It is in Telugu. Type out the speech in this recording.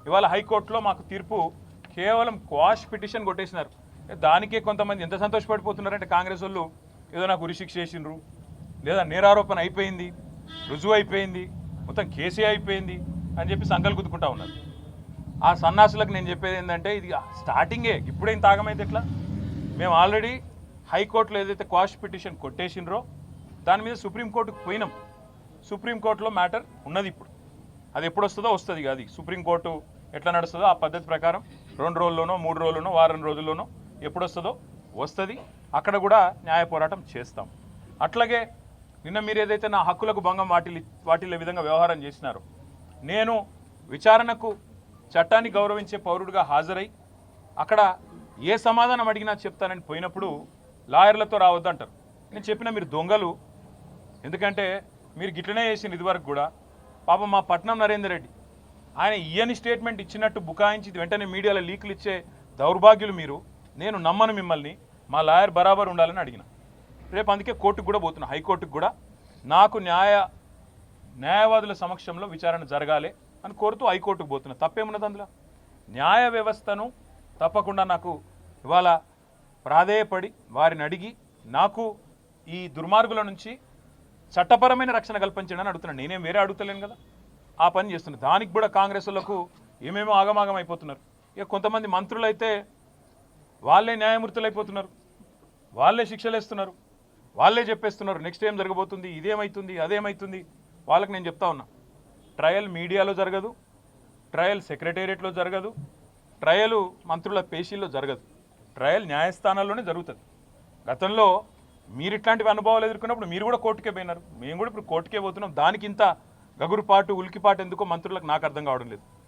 ఇవాళ హైకోర్టులో మాకు తీర్పు కేవలం క్వాష్ పిటిషన్ కొట్టేసినారు. దానికే కొంతమంది ఎంత సంతోషపడిపోతున్నారంటే కాంగ్రెస్ వాళ్ళు ఏదో నాకు ఉరిశిక్ష చేసిండ్రు, లేదా నేరారోపణ అయిపోయింది, రుజువు అయిపోయింది, మొత్తం కేసే అయిపోయింది అని చెప్పి సంకలు గుద్దుకుంటా ఉన్నారు. ఆ సన్నాసులకు నేను చెప్పేది ఏంటంటే ఇది స్టార్టింగే, ఇప్పుడేం తాగమైతే ఎట్లా? మేము ఆల్రెడీ హైకోర్టులో ఏదైతే క్వాష్ పిటిషన్ కొట్టేసినరో దాని మీద సుప్రీంకోర్టుకు పోయినాం. సుప్రీంకోర్టులో మ్యాటర్ ఉన్నది. ఇప్పుడు అది ఎప్పుడు వస్తుందో వస్తుంది. అది సుప్రీంకోర్టు ఎట్లా నడుస్తుందో ఆ పద్ధతి ప్రకారం 2 రోజుల్లోనో 3 రోజుల్లోనో వారం రోజుల్లోనో ఎప్పుడు వస్తుందో వస్తుంది. అక్కడ కూడా న్యాయ పోరాటం చేస్తాం. అట్లాగే నిన్న మీరు ఏదైతే నా హక్కులకు భంగం వాటిల్లే విధంగా వ్యవహారం చేసినారో, నేను విచారణకు చట్టాన్ని గౌరవించే పౌరుడిగా హాజరై అక్కడ ఏ సమాధానం అడిగినా చెప్తానని పోయినప్పుడు లాయర్లతో రావద్దంటారు. నేను చెప్పిన మీరు దొంగలు, ఎందుకంటే మీరు గిట్లనే చేసిన ఇదివరకు కూడా. పాపం మా పట్నం నరేందర్ రెడ్డి ఆయన ఇయ్యని స్టేట్మెంట్ ఇచ్చినట్టు బుకాయించి వెంటనే మీడియాలో లీకులు ఇచ్చే దౌర్భాగ్యులు మీరు. నేను నమ్మను మిమ్మల్ని, మా లాయర్ బరాబర్ ఉండాలని అడిగిన. రేపు అందుకే కోర్టుకు కూడా పోతున్నా, హైకోర్టుకు కూడా. నాకు న్యాయవాదుల సమక్షంలో విచారణ జరగాలి అని కోరుతూ హైకోర్టుకు పోతున్నా. తప్పేమున్నది అందులో? న్యాయ వ్యవస్థను తప్పకుండా నాకు ఇవాళ ప్రాధేయపడి వారిని అడిగి నాకు ఈ దుర్మార్గుల నుంచి చట్టపరమైన రక్షణ కల్పించండి అడుగుతున్నాను. నేనేం వేరే అడుగుతలేను కదా, ఆ పని చేస్తున్నాను. దానికి కూడా కాంగ్రెస్ వాళ్ళకు ఏమేమో ఆగమాగం అయిపోతున్నారు. ఇక కొంతమంది మంత్రులు అయితే వాళ్ళే న్యాయమూర్తులు అయిపోతున్నారు, వాళ్ళే శిక్షలు వేస్తున్నారు, వాళ్ళే చెప్పేస్తున్నారు నెక్స్ట్ ఏం జరగబోతుంది, ఇదేమవుతుంది అదేమవుతుంది. వాళ్ళకి నేను చెప్తా ఉన్నా, ట్రయల్ మీడియాలో జరగదు, ట్రయల్ సెక్రటేరియట్లో జరగదు, ట్రయల్ మంత్రుల పేషీల్లో జరగదు, ట్రయల్ న్యాయస్థానాల్లోనే జరుగుతుంది. గతంలో మీరు ఇట్లాంటివి అనుభవాలు ఎదుర్కొన్నప్పుడు మీరు కూడా కోర్టుకే పోయినారు, మేము కూడా ఇప్పుడు కోర్టుకే పోతున్నాం. దానికి ఇంత గగురుపాటు ఉలికిపాటు ఎందుకో మంత్రులకు నాకు అర్థం కావడం లేదు.